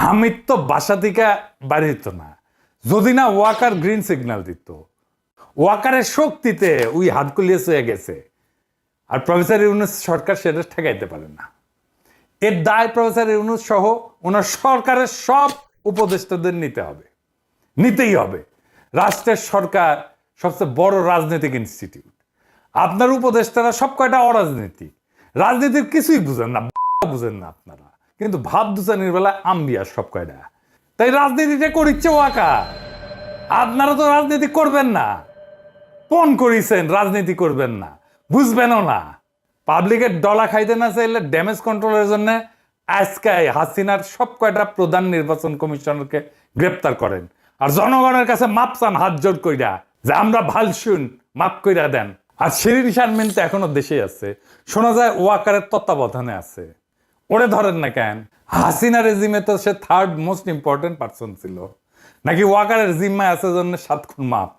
হামিদ তো বাসা থেকে বাড়ি দিত না যদি না ওয়াকার গ্রিন সিগন্যাল দিত। ওয়াকারের শক্তিতে ওই হাত কুলিয়ে হয়ে গেছে, আর প্রফেসর ইউনূস সরকার সেটা ঠেকাইতে পারে না। এর দায় প্রফেসর ইউনূস সহ ওনার সরকারের সব উপদেষ্টাদের নিতেই হবে। রাষ্ট্রের সরকার সবচেয়ে বড় রাজনৈতিক ইনস্টিটিউট। আপনার উপদেষ্টারা সব কয়টা অরাজনীতিক, রাজনীতির কিছুই বুঝেন না, বুঝেন না আপনারা, কিন্তু ভাব দুচানির বেলা আম্বিয়া সব কয়টা। তাই রাজনীতিটা করিচ্ছে ওয়াকার। আপনারা তো রাজনীতি করবেন না, পণ করিছেন রাজনীতি করবেন না, বুঝবেনও না। পাবলিকের ডলা খাইতে না চাইলে ড্যামেজ কন্ট্রোলের জন্য আজকে হাসিনার সব কয়টা প্রধান নির্বাচন কমিশনারকে গ্রেপ্তার করেন, আর জনগণের কাছে মাপ চান হাত জোর কইরা যে আমরা ভাল শুন, মাপ কইরা দেন। আর শিরিন শারমিন তো এখনো দেশে আছে, শোনা যায় ওয়াকারের তত্ত্বাবধানে আছে। ওরে ধরেন না কেন? হাসিনা রেজিমে তো সে থার্ড মোস্ট ইম্পর্টেন্ট পার্সন ছিল, নাকি ওয়াকারের জিম্মায় আছে জন্য 7 খুন মাপ?